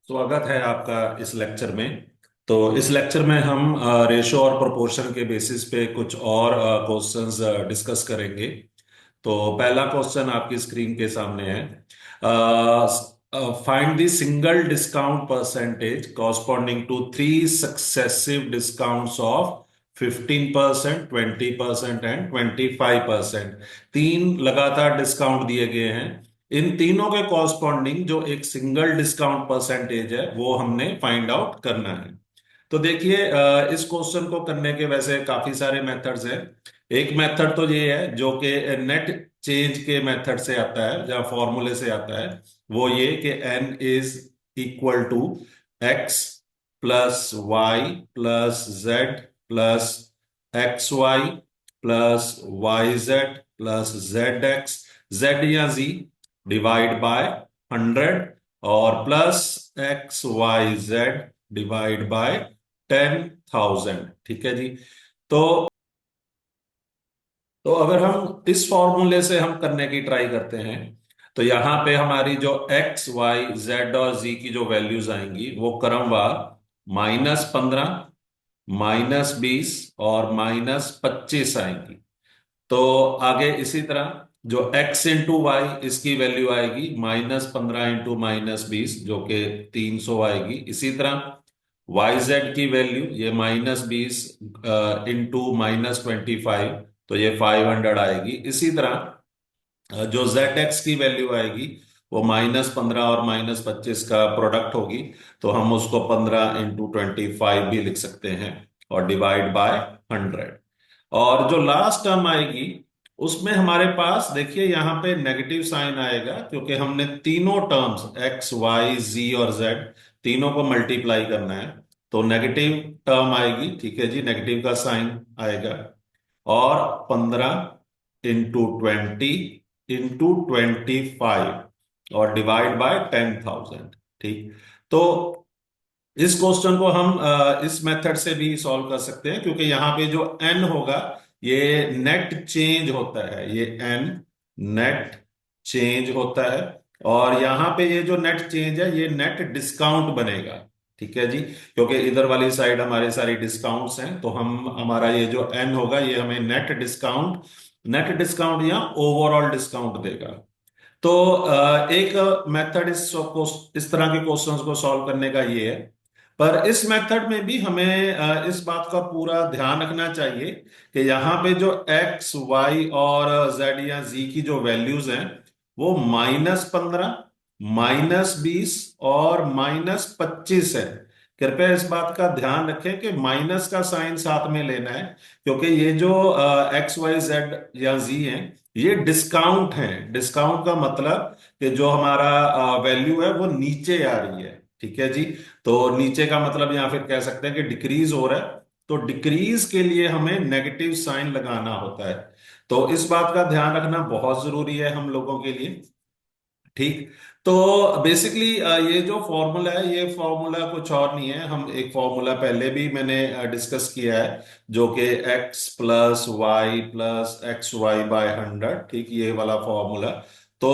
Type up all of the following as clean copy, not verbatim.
स्वागत है आपका इस लेक्चर में। तो इस लेक्चर में हम रेशो और प्रोपोर्शन के बेसिस पे कुछ और क्वेश्चंस डिस्कस करेंगे। तो पहला क्वेश्चन आपकी स्क्रीन के सामने है। Find the single discount percentage corresponding to three successive discounts of 15%, 20% and 25%। तीन लगातार डिस्काउंट दिए गए हैं। इन तीनों के कॉरस्पॉन्डिंग जो एक सिंगल डिस्काउंट परसेंटेज है वो हमने फाइंड आउट करना है। तो देखिए, इस क्वेश्चन को करने के वैसे काफी सारे मेथड्स हैं। एक मेथड तो ये है जो कि नेट चेंज के मेथड से आता है या फॉर्मूले से आता है। वो ये कि n is equal to x plus y plus z plus x y plus y z plus z x, z या जी डिवाइड बाय 100 और plus x y z divide by 10,000। ठीक है जी। तो अगर हम इस फॉर्मूले से हम करने की ट्राई करते हैं तो यहां पे हमारी जो एक्स वाई जेड और जी की जो वैल्यूज आएंगी वो क्रमवार -15, -20 और -25 आएंगी। तो आगे इसी तरह जो x इंटू वाई इसकी वैल्यू आएगी -15 इंटू -20 जो कि 300 आएगी। इसी तरह वाई जेड की वैल्यू ये -20 इंटू -25 तो ये 500 आएगी। इसी तरह जो जेड एक्स की वैल्यू आएगी वो -15 और -25 का प्रोडक्ट होगी। तो हम उसको 15 इंटू 25 भी लिख सकते हैं और डिवाइड बाय 100। और जो लास्ट टर्म आएगी उसमें हमारे पास देखिए यहाँ पे नेगेटिव साइन आएगा क्योंकि हमने तीनों टर्म्स एक्स वाई जी और जेड तीनों को मल्टीप्लाई करना है। तो नेगेटिव टर्म आएगी, ठीक है जी, नेगेटिव का साइन आएगा। और 15 इंटू 20 इंटू 25 और डिवाइड बाय 10,000। ठीक। तो इस क्वेश्चन को हम इस मेथड से भी सॉल्व कर सकते हैं क्योंकि यहाँ पे जो n होगा ये नेट चेंज होता है, ये n नेट चेंज होता है। और यहाँ पे ये जो नेट चेंज है ये नेट डिस्काउंट बनेगा। ठीक है जी, क्योंकि इधर वाली साइड हमारे सारी डिस्काउंट्स हैं तो हम हमारा ये जो n होगा ये हमें नेट डिस्काउंट या ओवरऑल डिस्काउंट देगा। तो एक मेथड इस तरह के क्वेश्चंस को सॉल्व करने का ये है। पर इस मेथड में भी हमें इस बात का पूरा ध्यान रखना चाहिए कि यहाँ पे जो x, y और z या z की जो वैल्यूज हैं वो -15, -20 और -25 है। कृपया इस बात का ध्यान रखें कि माइनस का साइन साथ में लेना है क्योंकि ये जो एक्स वाई जेड या जी हैं ये डिस्काउंट है। डिस्काउंट का मतलब कि जो हमारा वैल्यू है वो नीचे आ रही है। ठीक है जी। तो नीचे का मतलब या फिर कह सकते हैं कि डिक्रीज हो रहा है। तो डिक्रीज के लिए हमें नेगेटिव साइन लगाना होता है। तो इस बात का ध्यान रखना बहुत जरूरी है हम लोगों के लिए। ठीक। तो बेसिकली ये जो फॉर्मूला है ये फॉर्मूला कुछ और नहीं है। हम एक फॉर्मूला पहले भी मैंने डिस्कस किया है जो कि x plus y plus x y by 100। ठीक, ये वाला फॉर्मूला। तो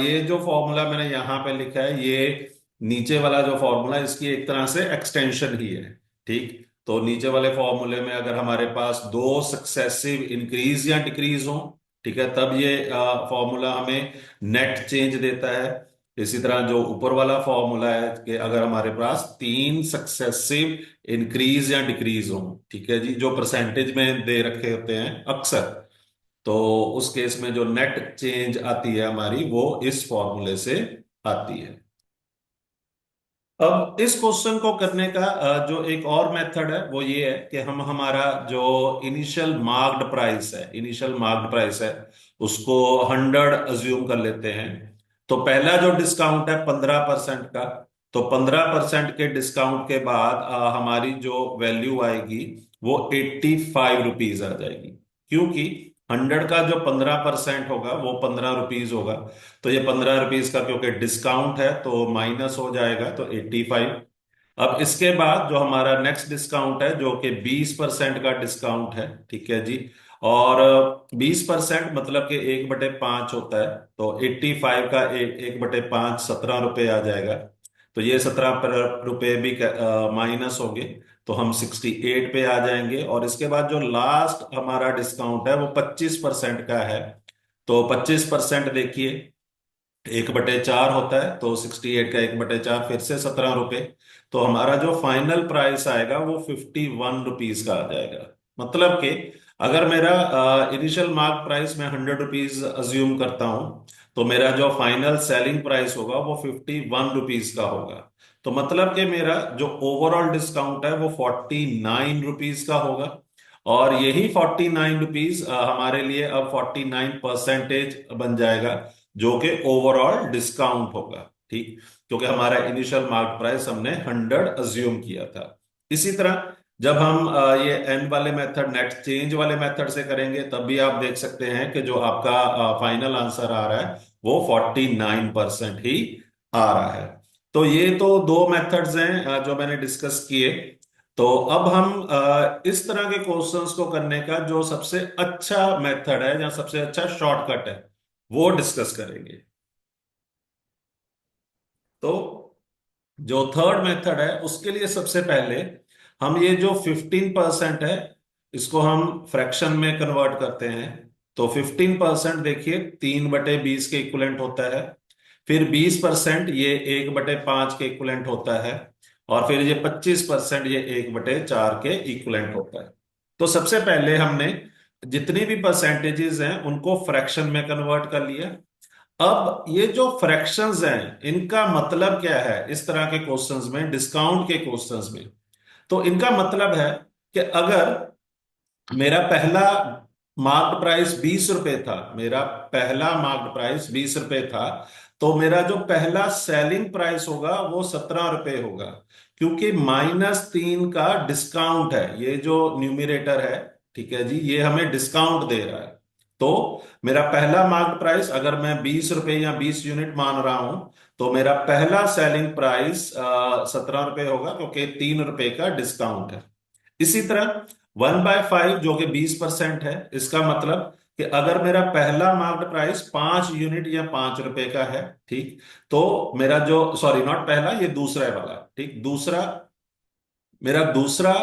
ये जो फॉर्मूला मैंने यहाँ पे लिखा है ये नीचे वाला जो फॉर्मूला इसकी एक तरह से एक्सटेंशन ही है। ठीक। तो नीचे वाले फॉर्मूले में अगर हमारे पास दो सक्सेसिव इंक्रीज या डिक्रीज हो, ठीक है, तब ये फॉर्मूला हमें नेट चेंज देता है। इसी तरह जो ऊपर वाला फॉर्मूला है कि अगर हमारे पास तीन सक्सेसिव इंक्रीज या डिक्रीज हो, ठीक है जी, जो परसेंटेज में दे रखे होते हैं अक्सर, तो उस केस में जो नेट चेंज आती है हमारी वो इस फॉर्मूले से आती है। अब इस क्वेश्चन को करने का जो एक और मेथड है वो ये है कि हम हमारा जो इनिशियल मार्क्ड प्राइस है उसको 100 अज्यूम कर लेते हैं। तो पहला जो डिस्काउंट है 15% का, तो 15% के डिस्काउंट के बाद हमारी जो वैल्यू आएगी वो 85 रुपीज आ जाएगी। क्योंकि 100 का जो 15% होगा वो 15 रुपीज होगा। तो ये 15 रुपीज का क्योंकि डिस्काउंट है तो माइनस हो जाएगा तो 85। अब इसके बाद जो हमारा नेक्स्ट डिस्काउंट है जो कि 20% का डिस्काउंट है, ठीक है जी। और 20% मतलब कि 1/5 होता है। तो 85 का 1/5 17 रुपये आ जाएगा। तो ये 17 रुपए भी माइनस हो गए, तो हम 68 पे आ जाएंगे। और इसके बाद जो लास्ट हमारा डिस्काउंट है वो 25% का है। तो 25% देखिए 1/4 होता है, तो 68 का 1/4 फिर से 17 रुपए। तो हमारा जो फाइनल प्राइस आएगा वो 51 रुपीज का आ जाएगा। मतलब कि अगर मेरा इनिशियल मार्क प्राइस मैं 100 रुपीज अज्यूम करता हूं, तो मेरा जो फाइनल सेलिंग प्राइस होगा वो 51 रुपीज का होगा। तो मतलब कि मेरा जो ओवरऑल डिस्काउंट है वो 49 रुपीज का होगा। और यही 49 रुपीज हमारे लिए अब 49% बन जाएगा, जो कि ओवरऑल डिस्काउंट होगा। ठीक, क्योंकि हमारा इनिशियल मार्क प्राइस हमने 100 अज्यूम किया था। इसी तरह जब हम ये एंड वाले मेथड नेट चेंज वाले मेथड से करेंगे, तब भी आप देख सकते हैं कि जो आपका फाइनल आंसर आ रहा है वो 49% ही आ रहा है। तो ये तो दो मेथड्स हैं जो मैंने डिस्कस किए। तो अब हम इस तरह के क्वेश्चंस को करने का जो सबसे अच्छा मेथड है या सबसे अच्छा शॉर्टकट है वो डिस्कस करेंगे। तो जो थर्ड मेथड है उसके लिए सबसे पहले हम ये जो 15% है इसको हम फ्रैक्शन में कन्वर्ट करते हैं। तो 15% देखिए 3/20 के इक्विवेलेंट होता है। फिर 20% ये 1/5 के इक्विवेलेंट होता है। और फिर ये 25% ये 1/4 के इक्विवेलेंट होता है। तो सबसे पहले हमने जितनी भी परसेंटेजेस हैं उनको फ्रैक्शन में कन्वर्ट कर लिया। अब ये जो फ्रैक्शंस हैं इनका मतलब क्या है इस तरह के क्वेश्चंस में, डिस्काउंट के क्वेश्चंस में? तो इनका मतलब है कि अगर मेरा पहला मार्क्ड प्राइस 20 रुपए था, मेरा पहला मार्क्ड प्राइस 20 रुपए था, तो मेरा जो पहला सेलिंग प्राइस होगा वो 17 रुपए होगा, क्योंकि -3 का डिस्काउंट है। ये जो न्यूमिरेटर है, ठीक है जी, ये हमें डिस्काउंट दे रहा है। तो मेरा पहला मार्क्ड प्राइस अगर मैं 20 रुपए या 20 यूनिट मान रहा हूं, तो मेरा पहला सेलिंग प्राइस 17 रुपए होगा, क्योंकि 3 रुपए का डिस्काउंट है। इसी तरह 1/5 जो कि 20% है, इसका मतलब कि अगर मेरा पहला मार्क्ड प्राइस 5 यूनिट या 5 रुपए का है, ठीक, तो मेरा जो, सॉरी नॉट पहला, ये दूसरा वाला, ठीक, दूसरा, मेरा दूसरा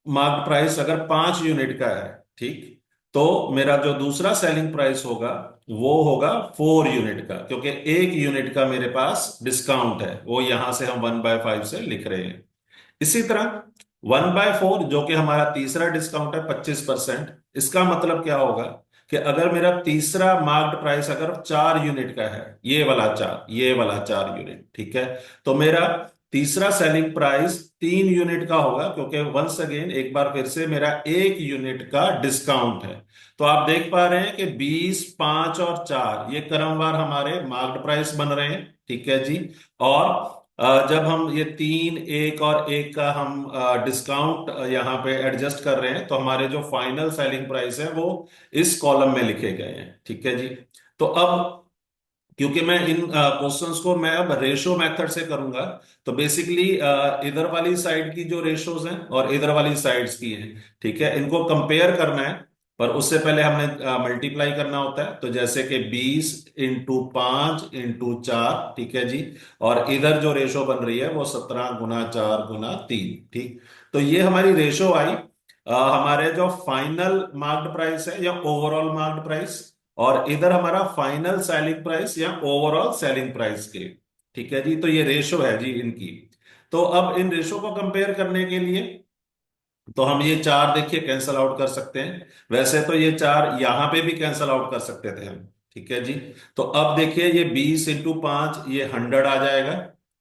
मार्क्ड प्राइस अगर 5 यूनिट का है, ठीक, तो मेरा जो दूसरा सेलिंग प्राइस होगा वो होगा 4 यूनिट का, क्योंकि 1 यूनिट का मेरे पास डिस्काउंट है, वो यहां से हम 1/5 से लिख रहे हैं। इसी तरह 1/4 जो कि हमारा तीसरा डिस्काउंट है 25%, इसका मतलब क्या होगा कि अगर मेरा तीसरा मार्क्ड प्राइस अगर 4 यूनिट का है, ये वाला 4 यूनिट, ठीक है, तो मेरा तीसरा सेलिंग प्राइस 3 यूनिट का होगा, क्योंकि वंस अगेन एक बार फिर से मेरा 1 यूनिट का डिस्काउंट है। तो आप देख पा रहे हैं कि 20, 5 और 4 ये क्रमवार हमारे मार्क्ड प्राइस बन रहे हैं, ठीक है जी। और जब हम ये 3, 1 और 1 का हम डिस्काउंट यहाँ पे एडजस्ट कर रहे हैं, तो हमारे जो फाइनल सेलिंग प्राइस है वो इस कॉलम में लिखे गए हैं, ठीक है जी। तो अब क्योंकि मैं इन क्वेश्चंस को मैं अब रेशो मेथड से करूंगा, तो बेसिकली इधर वाली साइड की जो रेशोज हैं और इधर वाली साइड्स की हैं, ठीक है, इनको कंपेयर करना है। पर उससे पहले हमने मल्टीप्लाई करना होता है, तो जैसे कि 20 × 5 × 4, ठीक है जी। और इधर जो रेशो बन रही है वो 17 × 4 × 3, ठीक। तो ये हमारी रेशो आई हमारे जो फाइनल मार्क्ड प्राइस है या ओवरऑल मार्क्ड प्राइस, और इधर हमारा फाइनल सेलिंग प्राइस या ओवरऑल सेलिंग प्राइस के, ठीक है जी। तो ये रेशो है जी इनकी। तो अब इन रेशो को कंपेयर करने के लिए तो हम ये 4 देखिए कैंसल आउट कर सकते हैं। वैसे तो ये 4 यहां पे भी कैंसल आउट कर सकते थे हम, ठीक है जी। तो अब देखिए ये 20 × 5 ये 100 आ जाएगा।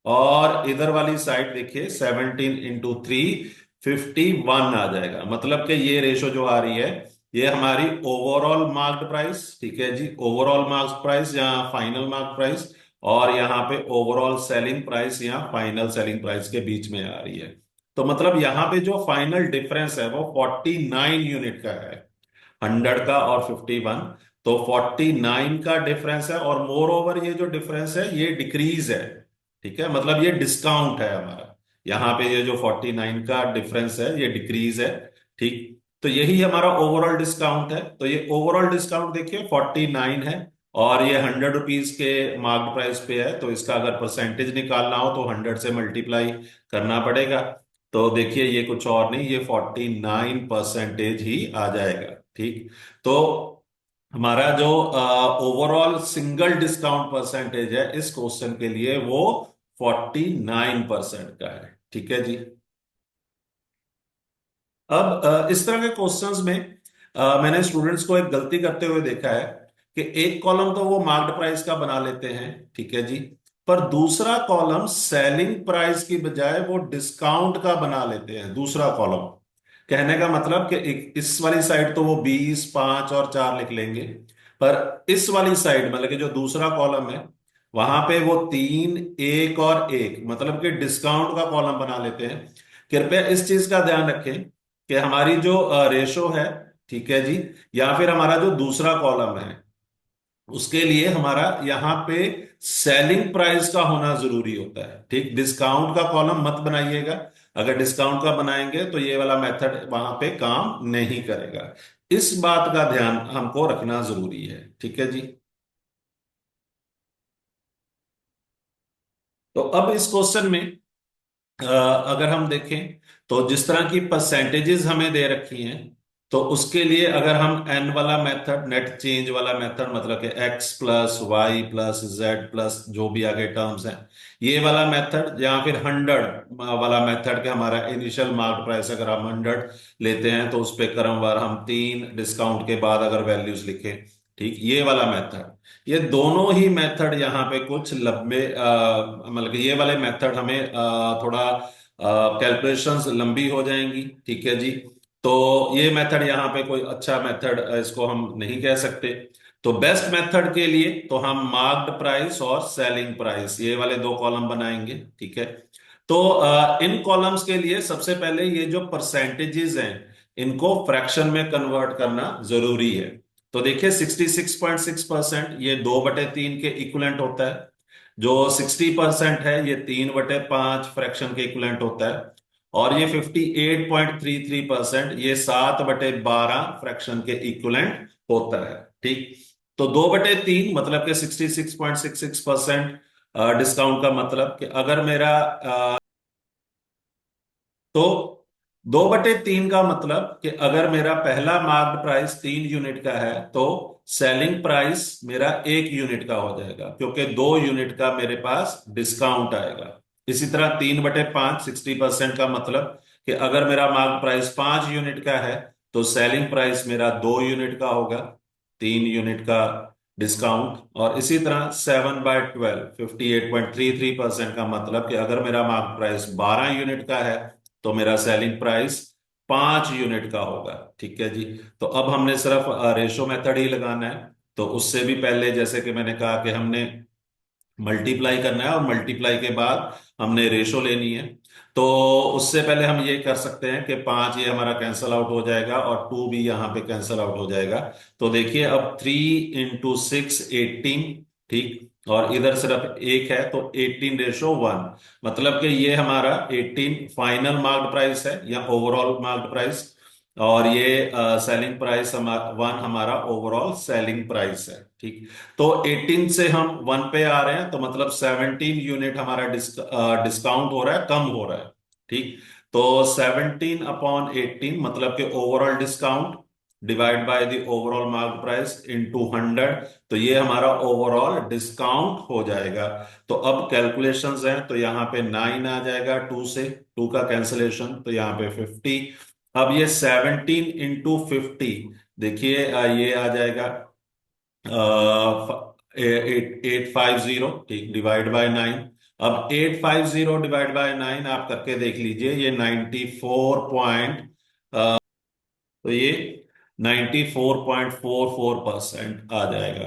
और इधर वाली साइड देखिए 17 × 3 51 आ जाएगा। मतलब कि ये रेशो जो आ रही है ये हमारी ओवरऑल मार्क्ड प्राइस, ठीक है जी, ओवरऑल मार्क्ड प्राइस या फाइनल मार्क्ड प्राइस, और यहाँ पे ओवरऑल सेलिंग प्राइस या फाइनल सेलिंग प्राइस के बीच में आ रही है। तो मतलब यहाँ पे जो फाइनल डिफरेंस है वो 49 यूनिट का है, 100 का और 51। तो 49 का डिफरेंस है, और मोर ओवर ये जो डिफरेंस है ये डिक्रीज है, ठीक है, मतलब ये डिस्काउंट है हमारा। यहाँ पे ये जो 49 का डिफरेंस है ये डिक्रीज है, ठीक। तो यही हमारा ओवरऑल डिस्काउंट है। तो ये ओवरऑल डिस्काउंट देखिए 49 है। और ये 100 रुपीज के मार्क्ड प्राइस पे है, तो इसका अगर परसेंटेज निकालना हो तो 100 से मल्टीप्लाई करना पड़ेगा। तो देखिए ये कुछ और नहीं, ये 49% ही आ जाएगा। ठीक। तो हमारा जो ओवरऑल सिंगल डिस्काउंट परसेंटेज है इस क्वेश्चन के लिए वो 49% का है। ठीक है जी। अब इस तरह के क्वेश्चंस में मैंने स्टूडेंट्स को एक गलती करते हुए देखा है कि एक कॉलम तो वो मार्क्ड प्राइस का बना लेते हैं, ठीक है जी, पर दूसरा कॉलम सेलिंग प्राइस की बजाय वो डिस्काउंट का बना लेते हैं दूसरा कॉलम। कहने का मतलब कि इस वाली साइड तो वो 20, 5 और 4 लिख लेंगे, पर इस वाली साइड मतलब कि जो दूसरा कॉलम है वहां पे वो 3, 1 और 1 मतलब कि डिस्काउंट का कॉलम बना लेते हैं। कृपया इस चीज का ध्यान रखें कि हमारी जो रेशो है, ठीक है जी, या फिर हमारा जो दूसरा कॉलम है उसके लिए हमारा यहाँ पे सेलिंग प्राइस का होना जरूरी होता है। ठीक, डिस्काउंट का कॉलम मत बनाइएगा। अगर डिस्काउंट का बनाएंगे तो ये वाला मेथड वहां पे काम नहीं करेगा। इस बात का ध्यान हमको रखना जरूरी है। ठीक है जी। तो अब इस क्वेश्चन में अगर हम देखें तो जिस तरह की परसेंटेजेस हमें दे रखी हैं, तो उसके लिए अगर हम एन वाला मेथड, नेट चेंज वाला मेथड, मतलब कि x plus y plus z plus जो भी आगे टर्म्स हैं, ये वाला मेथड, या फिर 100 वाला मेथड के हमारा इनिशियल मार्क प्राइस अगर हम 100 लेते हैं तो उस पे क्रमवार हम 3 डिस्काउंट के बाद अगर वैल्यूज लिखें, ठीक, ये वाला मेथड, ये दोनों ही मेथड यहाँ पे कुछ लंबे मतलब कि ये वाले मेथड हमें थोड़ा कैलकुलेशंस लंबी हो जाएंगी। ठीक है जी। तो ये मेथड यहाँ पे कोई अच्छा मेथड इसको हम नहीं कह सकते। तो बेस्ट मेथड के लिए तो हम मार्क्ड प्राइस और सेलिंग प्राइस ये वाले दो कॉलम बनाएंगे। ठीक है। तो इन कॉलम्स के लिए सबसे पहले ये जो परसेंटेजेस हैं इनको फ्रैक्शन में कन्वर्ट करना जरूरी है। तो देखिए 66.6% ये 2/3 के इक्विवेलेंट होता है। जो 60% है ये 3/5 फ्रैक्शन के इक्विवेलेंट होता है। और ये 58.33% ये 7/12 फ्रैक्शन के इक्विवेलेंट होता है। ठीक। तो 2/3 मतलब कि 66.66% डिस्काउंट का मतलब कि अगर मेरा तो 2/3 का मतलब कि अगर मेरा पहला मार्क्ड प्राइस 3 यूनिट का है तो सेलिंग प्राइस मेरा 1 यूनिट का हो जाएगा, क्योंकि 2 यूनिट का मेरे पास डिस्काउंट आएगा। इसी तरह 3/5 60% का मतलब कि अगर मेरा मार्क्ड प्राइस 5 यूनिट का है तो सेलिंग प्राइस मेरा 2 यूनिट का होगा, 3 यूनिट का डिस्काउंट। और इसी तरह 7/12 58.33% का मतलब कि अगर मेरा मार्क प्राइस 12 यूनिट का है तो मेरा सेलिंग प्राइस 5 यूनिट का होगा। ठीक है जी। तो अब हमने सिर्फ रेशो मेथड ही लगाना है। तो उससे भी पहले जैसे कि मैंने कहा कि हमने मल्टीप्लाई करना है और मल्टीप्लाई के बाद हमने रेशो लेनी है। तो उससे पहले हम ये कर सकते हैं कि 5 ये हमारा कैंसल आउट हो जाएगा और 2 भी यहाँ पे कैंसल आउट हो जाएगा। तो देखिए अब 3 × 6 18। ठीक। और इधर सिर्फ एक है तो 18:1, मतलब कि ये हमारा 18 फाइनल मार्क्ड प्राइस है या ओवरऑल मार्क्ड प्राइस। और ये सेलिंग प्राइस वन हमारा ओवरऑल सेलिंग प्राइस है। ठीक। तो 18 से हम 1 पे आ रहे हैं तो मतलब 17 यूनिट हमारा डिस्काउंट हो रहा है, कम हो रहा है। ठीक। तो 17/18 मतलब कि overall discount divide by the overall mark price into 100, तो ये हमारा ओवरऑल डिस्काउंट हो जाएगा। तो अब कैलकुलेशंस हैं तो यहाँ पे 9 आ जाएगा 2 से, 2 का कैंसलेशन तो यहाँ पे 50। अब ये 17 × 50, देखिए ये आ जाएगा 850। ठीक, डिवाइड बाय 9। अब 850 डिवाइड बाय 9 आप करके देख लीजिए, ये 94 तो ये 94.44% आ जाएगा।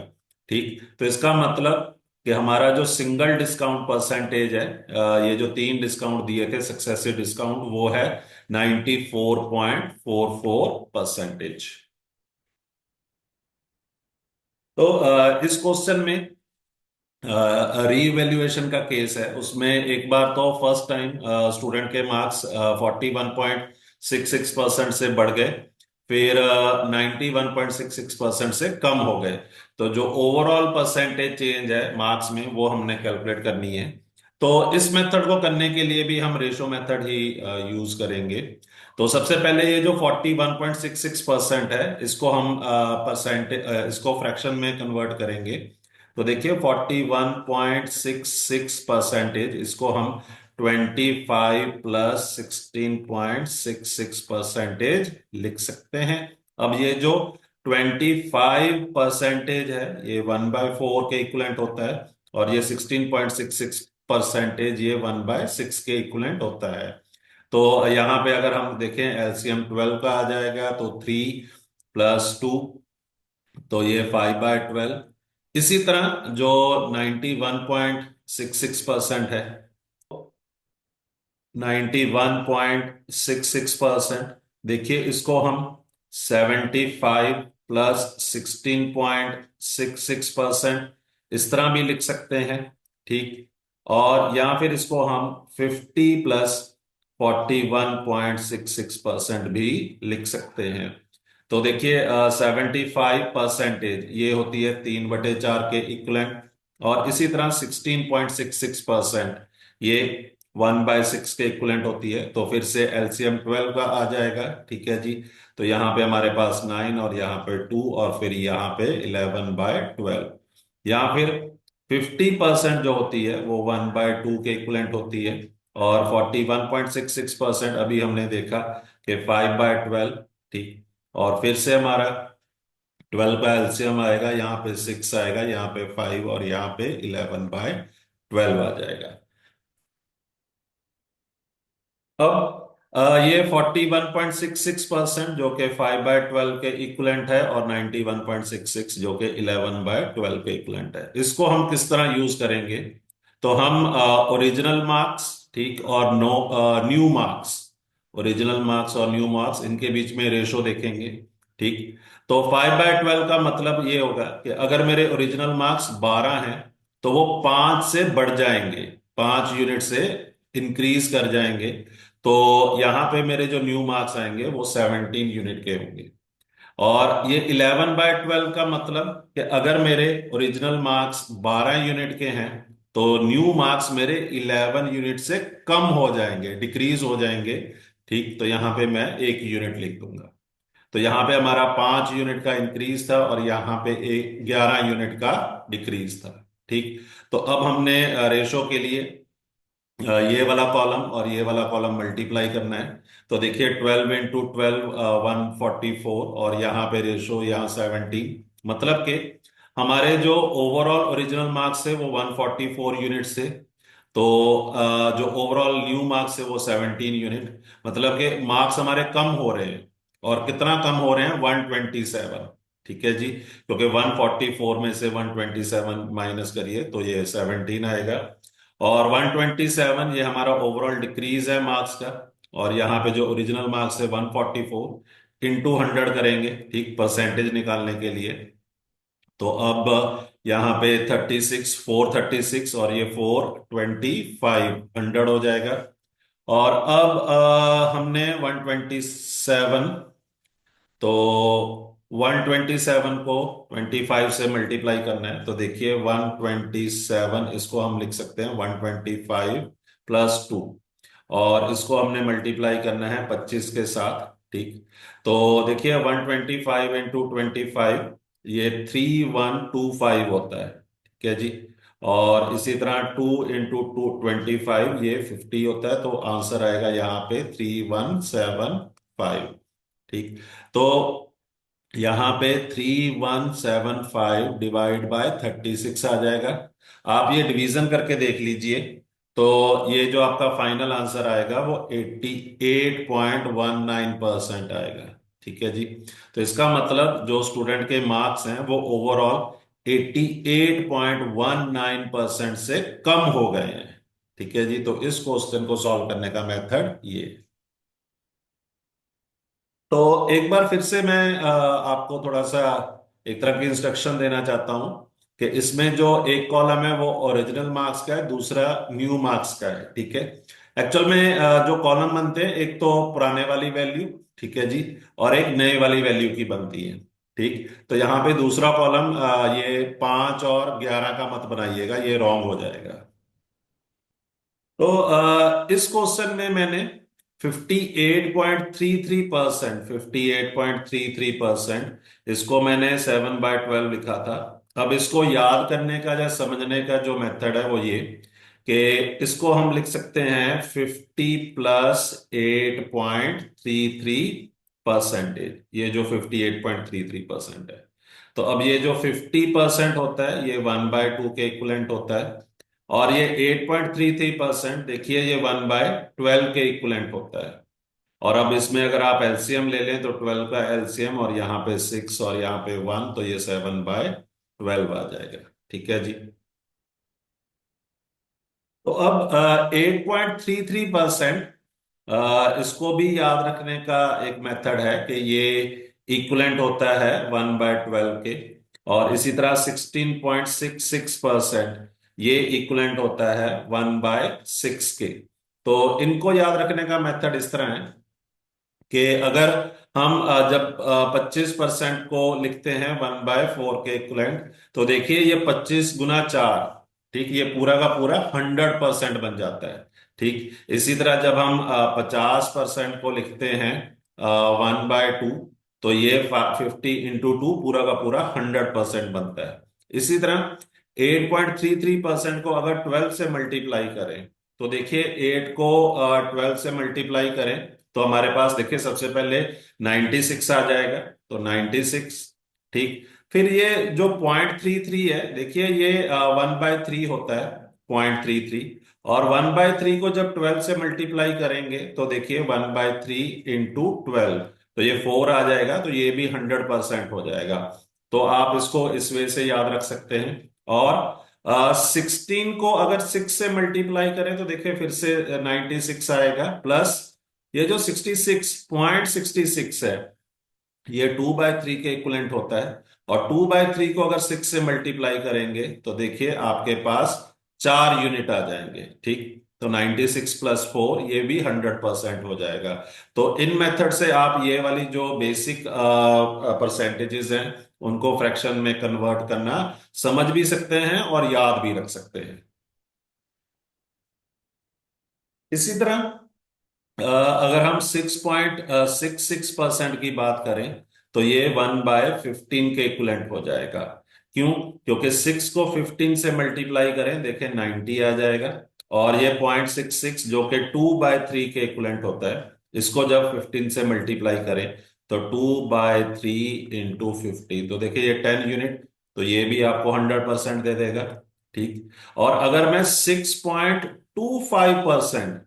ठीक। तो इसका मतलब कि हमारा जो सिंगल डिस्काउंट परसेंटेज है, ये जो 3 डिस्काउंट दिए थे सक्सेसिव डिस्काउंट, वो है 94.44%। तो इस क्वेश्चन में रीवैल्यूएशन का केस है, उसमें एक बार तो फर्स्ट टाइम स्टूडेंट के मार्क्स 41.66% से बढ़ गए। फिर 91.66% से कम हो गए। तो जो ओवरऑल परसेंटेज चेंज है मार्क्स में वो हमने कैलकुलेट करनी है। तो इस मेथड को करने के लिए भी हम रेशो मेथड ही यूज करेंगे। तो सबसे पहले ये जो 41.66% है इसको हम इसको फ्रैक्शन में कन्वर्ट करेंगे। तो देखिए 41.66% इसको हम 25 प्लस 16.66% लिख सकते हैं। अब ये जो 25% है ये 1/4 के इक्वलेंट होता है, और ये 16.66% ये 1/6 के इक्वलेंट होता है। तो यहाँ पे अगर हम देखें एलसीएम 12 का आ जाएगा तो 3 + 2, तो ये 5/12। इसी तरह जो 91.66% है, 91.66%, देखिए इसको हम 75 + 16.66% इस तरह भी लिख सकते हैं। ठीक। और या फिर इसको हम 50 + 41.66% भी लिख सकते हैं। तो देखिए 75% ये होती है 3/4 के इक्वलेंट, और इसी तरह 16.66% ये 1/6 के इक्वलेंट होती है। तो फिर से एलसीएम 12 का आ जाएगा। ठीक है जी। तो यहाँ पे हमारे पास 9 और यहाँ पे 2 और फिर यहाँ पे 11/12। या फिर 50% जो होती है वो 1/2 के इक्वलेंट होती है, और 41.66% अभी हमने देखा कि 5/12। ठीक। और फिर से हमारा 12 का एलसीएम आएगा, यहाँ पे 6 आएगा, यहाँ पे 5 और यहाँ पे 11/12 आ जाएगा। अब ये 41.66% जो कि 5/12 के इक्वलेंट है, और 91.66 जो कि 11/12 के इक्वलेंट है, इसको हम किस तरह यूज करेंगे? तो हम ओरिजिनल मार्क्स, ठीक, और न्यू मार्क्स, ओरिजिनल मार्क्स और न्यू मार्क्स इनके बीच में रेशो देखेंगे। ठीक। तो 5/12 का मतलब ये होगा कि अगर मेरे ओरिजिनल मार्क्स 12 हैं तो वो 5 से बढ़ जाएंगे, 5 यूनिट से इंक्रीज कर जाएंगे। तो यहाँ पे मेरे जो न्यू मार्क्स आएंगे वो 17 यूनिट के होंगे। और ये 11/12 का मतलब कि अगर मेरे ओरिजिनल मार्क्स 12 यूनिट के हैं तो न्यू मार्क्स मेरे 11 यूनिट से कम हो जाएंगे, डिक्रीज हो जाएंगे। ठीक। तो यहाँ पे मैं 1 यूनिट लिख दूंगा। तो यहाँ पे हमारा 5 यूनिट का इंक्रीज था और यहाँ पे 11 यूनिट का डिक्रीज था। ठीक। तो अब हमने रेशो के लिए ये वाला कॉलम और ये वाला कॉलम मल्टीप्लाई करना है। तो देखिए 12 × 12 144, और यहाँ पे रेशो यहाँ 17, मतलब कि हमारे जो ओवरऑल ओरिजिनल मार्क्स है वो 144 यूनिट से, तो जो ओवरऑल न्यू मार्क्स है वो 17 यूनिट, मतलब कि मार्क्स हमारे कम हो रहे हैं। और कितना कम हो रहे हैं? 127। ठीक है जी। क्योंकि 144 में से 127 माइनस करिए तो ये 17 आएगा। और 127 ये हमारा ओवरऑल डिक्रीज है मार्क्स का। और यहाँ पे जो ओरिजिनल मार्क्स है 144 इंटू 100 करेंगे, ठीक, परसेंटेज निकालने के लिए। तो अब यहाँ पे 36, 436 और ये 425 100 हो जाएगा। और अब हमने 127, तो 127 को 25 से मल्टीप्लाई करना है। तो देखिए 127 इसको हम लिख सकते हैं 125 + 2, और इसको हमने मल्टीप्लाई करना है 25 के साथ। ठीक। तो देखिए 125 × 25 ये 3125 होता है। ठीक है जी। और इसी तरह 2 × 2 25 ये 50 होता है। तो आंसर आएगा यहाँ पे 3175। ठीक। तो यहाँ पे 3175 डिवाइड बाय 36 आ जाएगा। आप ये डिवीजन करके देख लीजिए। तो ये जो आपका फाइनल आंसर आएगा वो 88.19% आएगा। ठीक है जी। तो इसका मतलब जो स्टूडेंट के मार्क्स हैं वो ओवरऑल 88.19% से कम हो गए हैं। ठीक है जी। तो इस क्वेश्चन को सॉल्व करने का मेथड ये है। तो एक बार फिर से मैं आपको थोड़ा सा एक तरह की इंस्ट्रक्शन देना चाहता हूं कि इसमें जो एक कॉलम है वो ओरिजिनल मार्क्स का है, दूसरा न्यू मार्क्स का है। ठीक है। एक्चुअल में जो कॉलम बनते हैं, एक तो पुराने वाली वैल्यू, ठीक है जी, और एक नए वाली वैल्यू की बनती है। ठीक। तो यहाँ पे दूसरा कॉलम, ये 5 और 11 का मत बनाइएगा, ये रॉन्ग हो जाएगा। तो इस क्वेश्चन में मैंने 58.33%, इसको मैंने 7/12 लिखा था। अब इसको याद करने का या समझने का जो मेथड है वो ये, कि इसको हम लिख सकते हैं 50+8.33%। ये जो 58.33% है, तो अब ये जो 50% होता है ये 1/2 के इक्वलेंट होता है। और ये 8.33%, देखिए ये 1/12 के इक्वलेंट होता है। और अब इसमें अगर आप एलसीएम ले लें तो 12 का एलसीएम, और यहाँ पे 6 और यहाँ पे 1, तो ये 7/12 आ जाएगा। ठीक है जी। तो अब 8.33%, इसको भी याद रखने का एक मेथड है कि ये इक्वलेंट होता है 1/12 के। और इसी तरह 16.66%, ये इक्वलेंट होता है 1/6 के। तो इनको याद रखने का मेथड इस तरह है कि अगर हम जब 25% को लिखते हैं 1/4 के इक्वलेंट, तो देखिए ये 25 × 4, ठीक, ये पूरा का पूरा 100% बन जाता है। ठीक। इसी तरह जब हम 50% को लिखते हैं 1/2, तो ये 50 × 2 पूरा का पूरा 100% बनता है। इसी तरह 8.33% को अगर 12 से मल्टीप्लाई करें, तो देखिए 8 को 12 से मल्टीप्लाई करें तो हमारे पास देखिए सबसे पहले 96 आ जाएगा, तो 96। ठीक। फिर ये जो 0.33 है, देखिए ये 1/3 होता है, 0.33। और 1/3 को जब 12 से मल्टीप्लाई करेंगे तो देखिए 1/3 × 12, तो ये 4 आ जाएगा, तो ये भी 100% हो जाएगा। तो आप इसको इस वे से याद रख सकते हैं। और 16 को अगर 6 से मल्टीप्लाई करें तो देखिए फिर से 96 आएगा, प्लस ये जो 66.66 है, ये 2/3 के इक्वलेंट होता है। और 2/3 को अगर 6 से मल्टीप्लाई करेंगे तो देखिए आपके पास 4 यूनिट आ जाएंगे। ठीक। तो 96 + 4, ये भी 100% हो जाएगा। तो इन मेथड से आप ये वाली जो बेसिक परसेंटेजेस हैं उनको फ्रैक्शन में कन्वर्ट करना समझ भी सकते हैं और याद भी रख सकते हैं। इसी तरह अगर हम 6.66% की बात करें तो ये 1/15 के इक्वलेंट हो जाएगा। क्यों? क्योंकि 6 को 15 से मल्टीप्लाई करें, देखें 90 आ जाएगा। और ये 0.66 जो कि 2/3 के इक्वलेंट होता है, इसको जब 15 से मल्टीप्लाई करें तो 2/3 × 50, तो देखिए ये 10 यूनिट, तो ये भी आपको 100% दे देगा। ठीक। और अगर मैं 6.25%,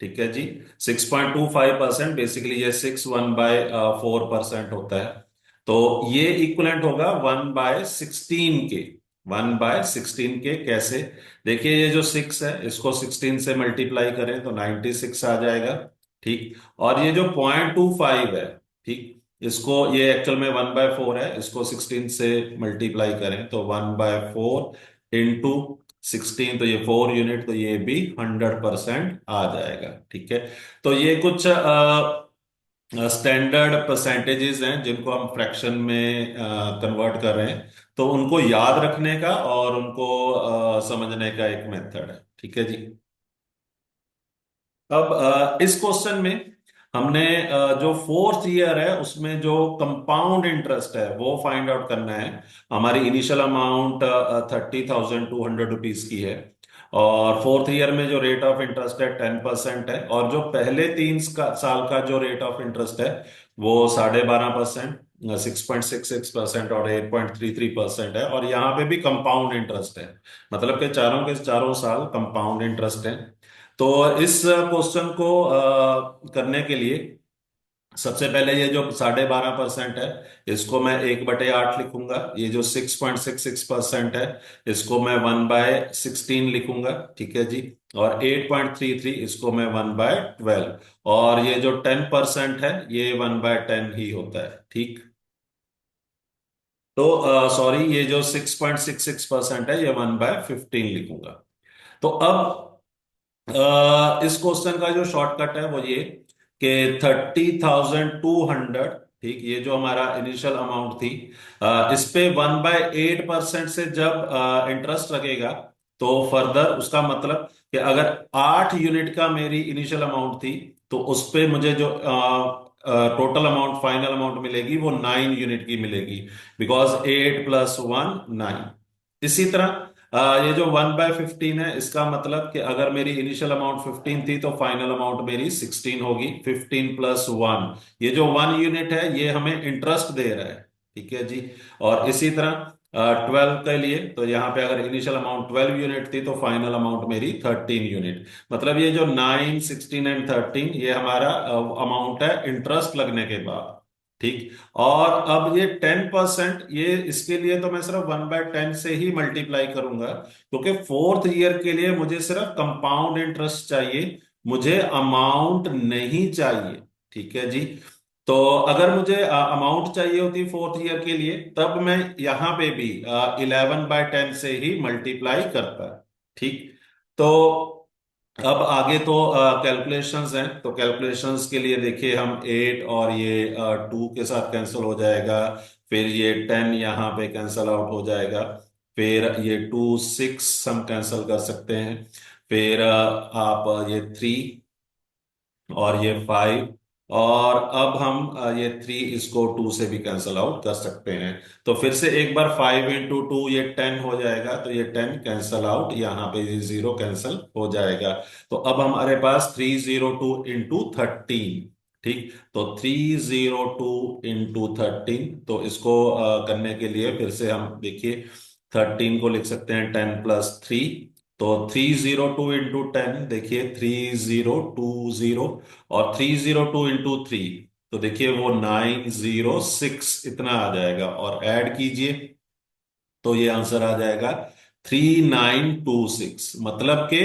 ठीक है जी, 6.25%, बेसिकली ये 6 1/4% होता है। तो ये इक्वलेंट होगा 1/16 के। 1/16 के कैसे? देखिए ये जो 6 है, इसको 16 से मल्टीप्लाई करें तो 96 आ जाएगा। ठीक। और ये जो 0.25 है, ठीक, इसको, ये एक्चुअल में 1/4 है, इसको 16 से मल्टीप्लाई करें तो 1/4 × 16, तो ये 4 यूनिट, तो ये भी 100% आ जाएगा। ठीक है। तो ये कुछ स्टैंडर्ड परसेंटेजेस हैं जिनको हम फ्रैक्शन में कन्वर्ट कर रहे हैं, तो उनको याद रखने का और उनको समझने का एक मेथड है। ठीक है जी। अब इस क्वेश्चन में हमने जो फोर्थ ईयर है उसमें जो कंपाउंड इंटरेस्ट है वो फाइंड आउट करना है। हमारी इनिशियल अमाउंट 30,200 रुपीज की है, और फोर्थ ईयर में जो रेट ऑफ इंटरेस्ट है 10% है, और जो पहले 3 साल का जो रेट ऑफ इंटरेस्ट है वो 12.5%, 6.66% और 8.33% है। और यहाँ पे भी कंपाउंड इंटरेस्ट है, मतलब कि चारों के चारों साल कंपाउंड इंटरेस्ट है। तो इस क्वेश्चन को करने के लिए सबसे पहले ये जो 12.5% है, इसको मैं 1/8 लिखूंगा। ये जो 6.66% है, इसको मैं 1/16 लिखूंगा। ठीक है जी। और 8.33, इसको मैं 1/12। और ये जो 10% है, ये 1/10 ही होता है। ठीक। तो सॉरी, ये जो 6.66% है, ये 1/15 लिखूंगा। तो अब इस क्वेश्चन का जो शॉर्टकट है वो ये कि 30,200, ठीक, ये जो हमारा इनिशियल अमाउंट थी, इस पे 1/8% से जब इंटरेस्ट लगेगा, तो फर्दर उसका मतलब कि अगर 8 यूनिट का मेरी इनिशियल अमाउंट थी, तो उस पे मुझे जो टोटल अमाउंट, फाइनल अमाउंट मिलेगी, वो 9 यूनिट की मिलेगी, बिकॉज 8 + 1 9। इसी तरह ये जो 1/15 है, इसका मतलब कि अगर मेरी इनिशियल अमाउंट 15 थी, तो फाइनल अमाउंट मेरी 16 होगी। 15 + 1, ये जो 1 यूनिट है, ये हमें इंटरेस्ट दे रहा है, ठीक है जी। और इसी तरह 12 के लिए, तो यहाँ पे अगर इनिशियल अमाउंट 12 यूनिट थी, तो फाइनल अमाउंट मेरी 13 यूनिट। मतलब ये जो 9, 16 एंड 13, ये हमारा अमाउंट है इंटरेस्ट लगने के बाद, ठीक। और अब ये 10%, ये इसके लिए तो मैं सिर्फ 1/10 से ही मल्टीप्लाई करूंगा, क्योंकि फोर्थ ईयर के लिए मुझे सिर्फ कंपाउंड इंटरेस्ट चाहिए, मुझे अमाउंट नहीं चाहिए, ठीक है जी। तो अगर मुझे अमाउंट चाहिए होती फोर्थ ईयर के लिए, तब मैं यहां पे भी 11/10 से ही मल्टीप्लाई करता, ठीक। तो अब आगे तो कैलकुलेशंस हैं, तो कैलकुलेशंस के लिए देखिए, हम 8 और ये 2 के साथ कैंसिल हो जाएगा, फिर ये 10 यहाँ पे कैंसिल आउट हो जाएगा, फिर ये 2 6 हम कैंसिल कर सकते हैं, फिर आप ये 3 और ये 5, और अब हम ये 3 इसको 2 से भी कैंसिल आउट कर सकते हैं। तो फिर से एक बार 5 × 2 ये 10 हो जाएगा, तो ये 10 कैंसिल आउट, यहाँ पे ये 0 कैंसिल हो जाएगा। तो अब हमारे पास 302 × 13, ठीक। तो 302 × 13, तो इसको करने के लिए फिर से हम देखिए, 13 को लिख सकते हैं 10 + 3। तो 302 × 10, देखिए 3020, और 302 × 3, तो देखिए वो 906 इतना आ जाएगा, और ऐड कीजिए, तो ये आंसर आ जाएगा 3926। मतलब कि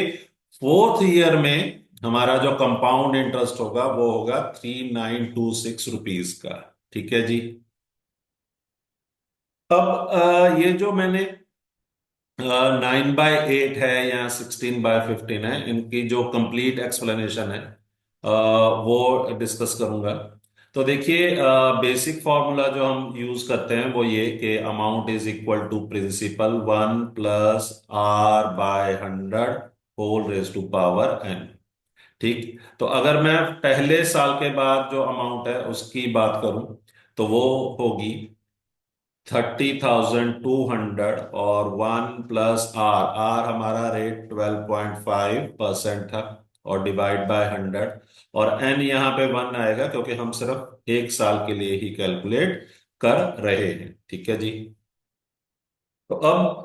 फोर्थ ईयर में हमारा जो कंपाउंड इंटरेस्ट होगा, वो होगा 3926 रुपीज का, ठीक है जी। अब ये जो मैंने 9/8 है या 16/15 है, इनकी जो कंप्लीट एक्सप्लेनेशन है, वो डिस्कस करूंगा। तो देखिए, बेसिक फॉर्मूला जो हम यूज करते हैं वो ये कि amount is equal to principal 1 + R/100 whole raise to power n, ठीक। तो अगर मैं पहले साल के बाद जो अमाउंट है उसकी बात करूं, तो वो होगी 30,200, और 1 + R, आर हमारा रेट 12.5% था, और डिवाइड बाय 100, और एन यहाँ पे 1 आएगा, क्योंकि हम सिर्फ एक साल के लिए ही कैलकुलेट कर रहे हैं, ठीक है जी। तो अब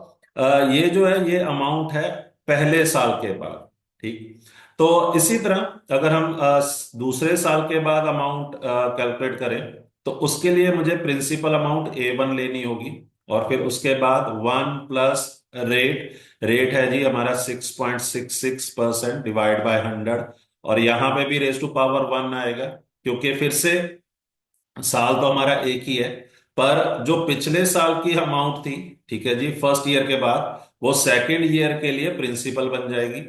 ये जो है, ये अमाउंट है पहले साल के बाद, ठीक। तो इसी तरह अगर हम दूसरे साल के बाद अमाउंट कैलकुलेट करें, तो उसके लिए मुझे प्रिंसिपल अमाउंट A1 लेनी होगी, और फिर उसके बाद 1 + रेट, रेट है जी हमारा 6.66% डिवाइड बाय 100, और यहां पे भी रेज टू पावर 1 आएगा, क्योंकि फिर से साल तो हमारा एक ही है, पर जो पिछले साल की अमाउंट थी, ठीक है जी, फर्स्ट ईयर के बाद, वो सेकंड ईयर के लिए प्रिंसिपल बन जाएगी।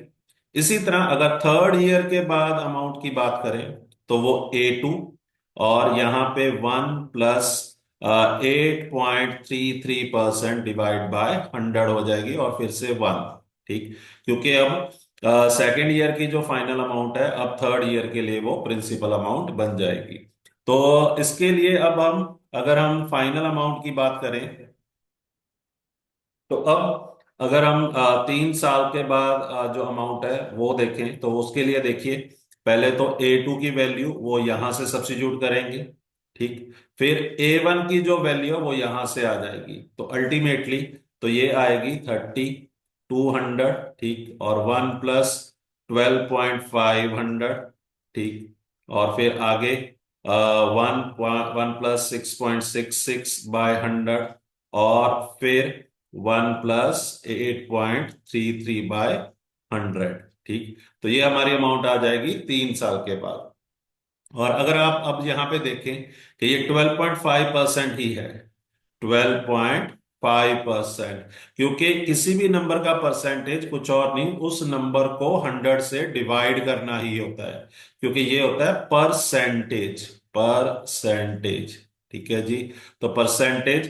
इसी तरह अगर थर्ड ईयर के बाद अमाउंट की बात करें, तो वो A2, और यहाँ पे 1 + 8.33% डिवाइड बाय 100 हो जाएगी, और फिर से 1, ठीक। क्योंकि अब सेकेंड ईयर की जो फाइनल अमाउंट है, अब थर्ड ईयर के लिए वो प्रिंसिपल अमाउंट बन जाएगी। तो इसके लिए अब हम, अगर हम फाइनल अमाउंट की बात करें, तो अब अगर हम 3 साल के बाद जो अमाउंट है वो देखें, तो उसके लिए देखिए, पहले तो A2 की वैल्यू वो यहां से सब्स्टिट्यूट करेंगे, ठीक। फिर A1 की जो वैल्यू है वो यहां से आ जाएगी, तो अल्टीमेटली तो ये आएगी 30,200, ठीक, और 1 + 12.500, ठीक। और फिर आगे 1 + 6.66/100, और फिर 1 + 8.33/100, ठीक। तो ये हमारी अमाउंट आ जाएगी 3 साल के बाद। और अगर आप अब यहाँ पे देखें कि ये 12.5% ही है, 12.5%। क्योंकि किसी भी नंबर का परसेंटेज कुछ और नहीं, उस नंबर को 100 से डिवाइड करना ही होता है, क्योंकि ये होता है परसेंटेज। परसेंटेज, ठीक है जी। तो परसेंटेज,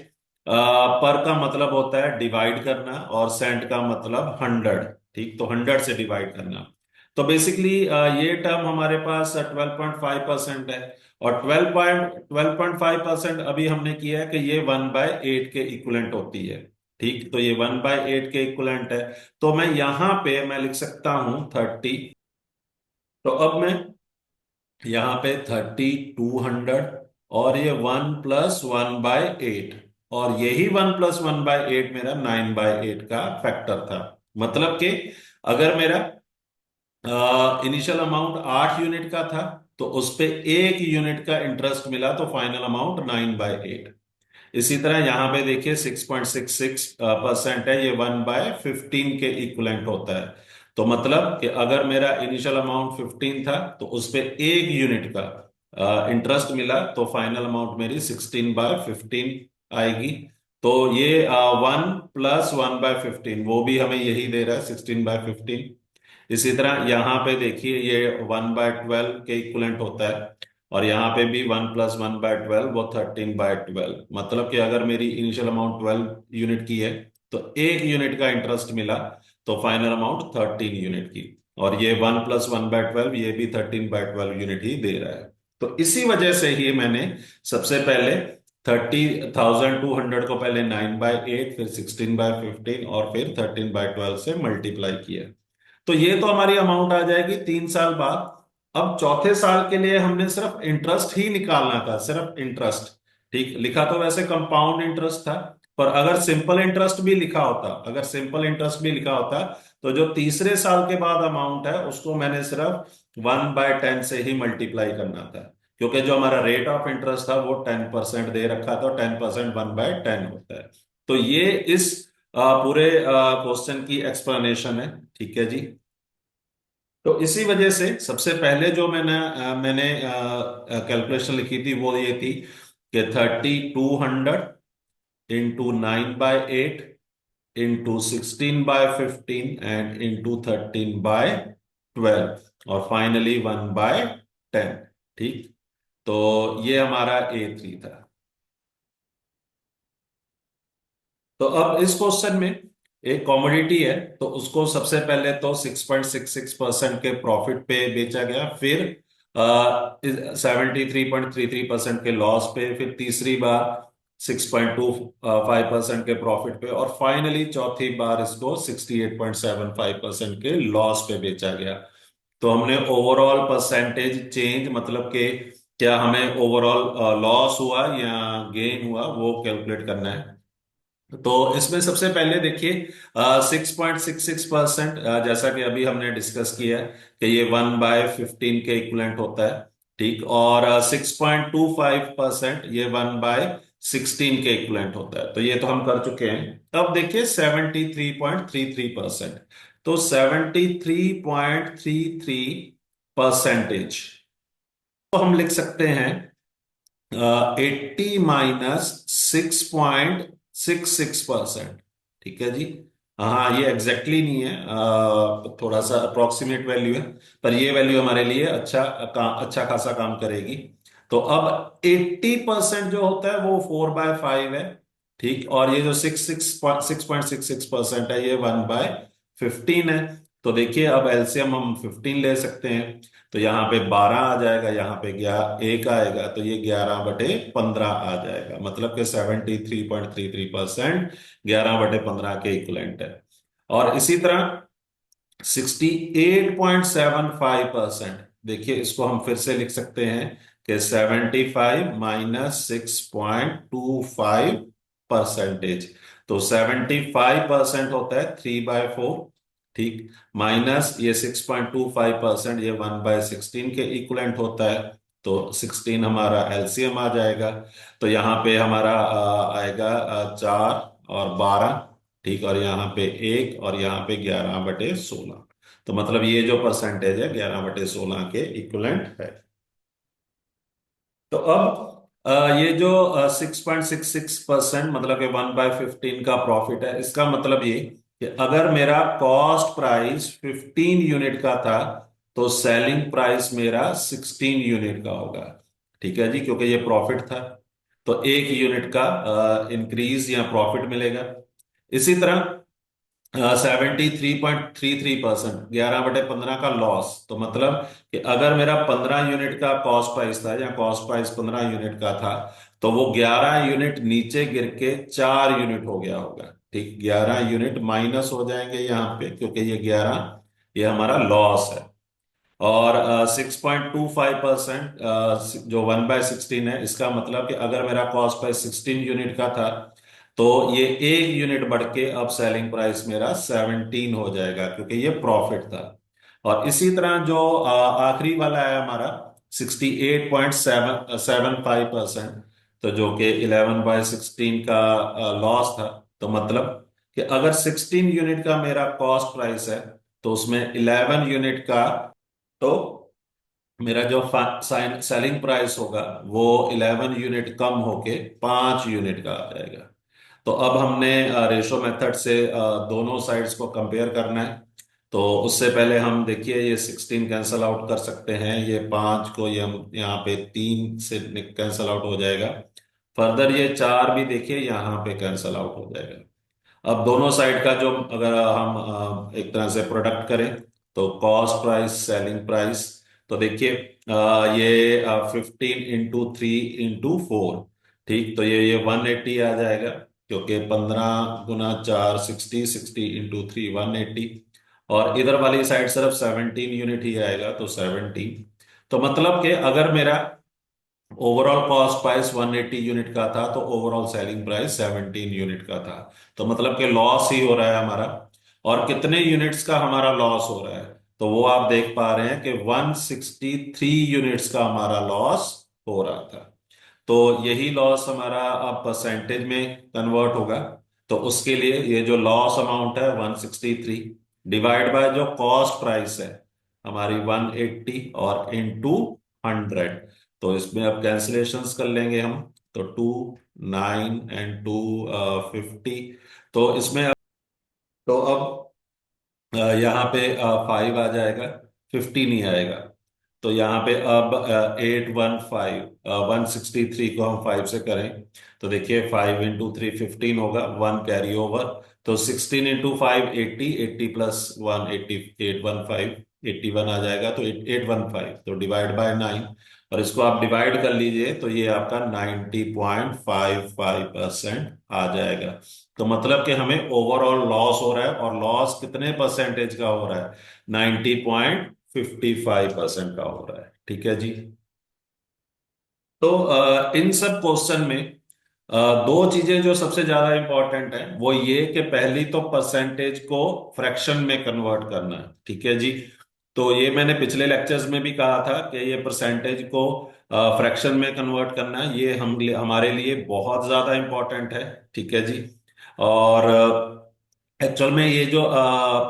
पर का मतलब होता है डिवाइड करना, और सेंट का मतलब 100। ठीक, तो 100 से डिवाइड करना। तो बेसिकली ये टर्म हमारे पास 12.5% है। और 12.5% अभी हमने किया है कि ये 1/8 के इक्वलेंट होती है। ठीक, तो ये 1/8 के इक्वलेंट है। तो मैं यहां पे मैं लिख सकता हूं 30। तो अब मैं यहाँ पे 3200, और ये 1+1/8, और यही 1+1/8 मेरा 9/8 का फैक्टर था। मतलब कि अगर मेरा इनिशियल अमाउंट 8 यूनिट का था, तो उस पे 1 यूनिट का इंटरेस्ट मिला, तो फाइनल अमाउंट 9/8। इसी तरह यहां पे देखिए 6.66% है, ये 1/15 के इक्वलेंट होता है। तो मतलब कि अगर मेरा इनिशियल अमाउंट 15 था, तो उस पे 1 यूनिट का इंटरेस्ट मिला, तो फाइनल अमाउंट मेरी 16/15 आएगी। तो ये 1+1/15, वो भी हमें यही दे रहा है, 16/15। इसी तरह यहाँ पे देखिए ये 1/12 के इक्वलेंट होता है, और यहाँ पे भी 1+1/12, वो 13/12। मतलब कि अगर मेरी इनिशियल अमाउंट 12 यूनिट की है, तो 1 यूनिट का इंटरेस्ट मिला, तो फाइनल अमाउंट 13 यूनिट की। और ये 1+1/12, ये भी 13/12 यूनिट ही दे रहा है। तो इसी वजह से ही मैंने सबसे पहले 30,200 को पहले 9/8, फिर 16/15, और फिर 13/12 से मल्टीप्लाई किया। तो ये तो हमारी अमाउंट आ जाएगी 3 साल बाद। अब चौथे साल के लिए हमने सिर्फ इंटरेस्ट ही निकालना था, सिर्फ इंटरेस्ट। ठीक, लिखा तो वैसे कंपाउंड इंटरेस्ट था, पर अगर सिंपल इंटरेस्ट भी लिखा होता, अगर सिंपल इंटरेस्ट भी लिखा होता, तो जो तीसरे साल के बाद अमाउंट है, उसको मैंने सिर्फ 1/10 से ही मल्टीप्लाई करना था। क्योंकि जो हमारा रेट ऑफ इंटरेस्ट था वो 10% दे रखा था, 10% 1/10 होता है। तो ये इस पूरे क्वेश्चन की एक्सप्लेनेशन है। ठीक है जी। तो इसी वजह से सबसे पहले जो मैंने कैलकुलेशन लिखी थी वो ये थी कि 3200 इंटू 9/8 इंटू 16/15 एंड इंटू 13/12, और फाइनली 1/10। ठीक, तो ये हमारा A3 था। तो अब इस क्वेश्चन में एक कमोडिटी है, तो उसको सबसे पहले तो 6.66% के प्रॉफिट पे बेचा गया, फिर 73.33% के लॉस पे, फिर तीसरी बार 6.25% के प्रॉफिट पे, और फाइनली चौथी बार इसको 68.75% के लॉस पे बेचा गया। तो हमने ओवरऑल परसेंटेज चेंज, मतलब कि क्या हमें ओवरऑल लॉस हुआ या गेन हुआ, वो कैलकुलेट करना है। तो इसमें सबसे पहले देखिए 6.66%, जैसा कि अभी हमने डिस्कस किया है कि ये 1/15 के इक्वलेंट होता है। ठीक, और 6.25% ये 1/16 के इक्वलेंट होता है। तो ये तो हम कर चुके हैं। अब देखिए 73.33%। तो 73.33% तो हम लिख सकते हैं 80 - 6.66%। ठीक है जी। हाँ, ये एग्जैक्टली नहीं है, थोड़ा सा अप्रोक्सीमेट वैल्यू है, पर ये वैल्यू हमारे लिए अच्छा खासा काम करेगी। तो अब 80% जो होता है वो 4/5 है। ठीक, और ये जो 6.66% है, ये 1/15 है। तो देखिए अब एलसीएम हम 15 ले सकते हैं। तो यहाँ पे 12 आ जाएगा, यहाँ पे 1 आएगा, तो ये 11/15 आ जाएगा। मतलब कि 73.33% 11/15 के इक्वलेंट है। और इसी तरह 68.75%, देखिए इसको हम फिर से लिख सकते हैं कि 75 - 6.25%। तो 75% होता है 3/4। ठीक, माइनस ये 6.25%, ये 1/16 के इक्वलेंट होता है। तो 16 हमारा एलसीएम आ जाएगा। तो यहाँ पे हमारा आएगा 4 और 12। ठीक, और यहाँ पे 1, और यहाँ पे 11/16। तो मतलब ये जो परसेंटेज है 11/16 के इक्वलेंट है। तो अब ये जो 6.66% मतलब कि 1/15 का प्रॉफिट है, इसका मतलब ये कि अगर मेरा कॉस्ट प्राइस 15 यूनिट का था तो सेलिंग प्राइस मेरा 16 यूनिट का होगा। ठीक है जी, क्योंकि ये प्रॉफिट था तो 1 यूनिट का इंक्रीज या प्रॉफिट मिलेगा। इसी तरह 73.33%, 11/15 का लॉस, तो मतलब कि अगर मेरा 15 यूनिट का कॉस्ट प्राइस था या कॉस्ट प्राइस 15 यूनिट का था तो वो 11 यूनिट नीचे गिर के 4 यूनिट हो गया होगा। ठीक, 11 यूनिट माइनस हो जाएंगे यहाँ पे क्योंकि ये 11 ये हमारा लॉस है। और 6.25% जो 1/16 है, इसका मतलब कि अगर मेरा कॉस्ट प्राइस 16 यूनिट का था तो ये 1 यूनिट बढ़ के अब सेलिंग प्राइस मेरा 17 हो जाएगा क्योंकि ये प्रॉफिट था। और इसी तरह जो आखिरी वाला है हमारा 68.75%, तो जो कि 11/16 का लॉस था। तो मतलब कि अगर 16 यूनिट का मेरा कॉस्ट प्राइस है तो उसमें 11 यूनिट का, तो मेरा जो सेलिंग प्राइस होगा वो 11 यूनिट कम होके 5 यूनिट का आ जाएगा। तो अब हमने रेशो मेथड से दोनों साइड्स को कंपेयर करना है। तो उससे पहले हम देखिए ये 16 कैंसल आउट कर सकते हैं, ये 5 को ये हम यहाँ पे 3 से कैंसल आउट हो जाएगा। फर्दर ये 4 भी देखिए यहाँ पे कैंसल आउट हो जाएगा। अब दोनों साइड का जो अगर हम एक तरह से प्रोडक्ट करें तो कॉस्ट प्राइस सेलिंग प्राइस, तो देखिए ये 15 × 3 × 4, ठीक, तो ये 180 आ जाएगा क्योंकि 15 × 4 60, 60 × 3 180। और इधर वाली साइड सिर्फ 17 यूनिट ही आएगा तो 17। तो मतलब कि अगर मेरा ओवरऑल कॉस्ट प्राइस 180 यूनिट का था तो ओवरऑल सेलिंग प्राइस 17 यूनिट का था। तो मतलब कि लॉस ही हो रहा है हमारा। और कितने यूनिट्स का हमारा लॉस हो रहा है, तो वो आप देख पा रहे हैं कि 163 यूनिट्स का हमारा लॉस हो रहा था। तो यही लॉस हमारा अब परसेंटेज में कन्वर्ट होगा। तो उसके लिए ये जो लॉस अमाउंट है 163 डिवाइड बाय जो कॉस्ट प्राइस है हमारी 180 और इनटू 100। तो इसमें अब कैंसिलेशंस कर लेंगे हम। तो 2 9 एंड 2 50। तो इसमें तो अब यहाँ पे 5 आ जाएगा, 50 नहीं आएगा। तो यहाँ पे अब 815, 163 को हम 5 से करें तो देखिए 5 × 3 15 होगा, 1 कैरी ओवर। तो 16 × 5 80, 80 + 1 80, 815, 81 आ जाएगा। तो 815 तो डिवाइड बाय 9, और इसको आप डिवाइड कर लीजिए तो ये आपका 90.55% आ जाएगा। तो मतलब कि हमें ओवरऑल लॉस हो रहा है, और लॉस कितने परसेंटेज का हो रहा है, 90.55% का हो रहा है। ठीक है जी। तो इन सब क्वेश्चन में दो चीजें जो सबसे ज्यादा इंपॉर्टेंट है वो ये कि पहली तो परसेंटेज को फ्रैक्शन में कन्वर्ट करना है। ठीक है जी। तो ये मैंने पिछले लेक्चर्स में भी कहा था कि ये परसेंटेज को फ्रैक्शन में कन्वर्ट करना है, ये हमारे लिए बहुत ज्यादा इंपॉर्टेंट है। ठीक है जी। और एक्चुअल में ये जो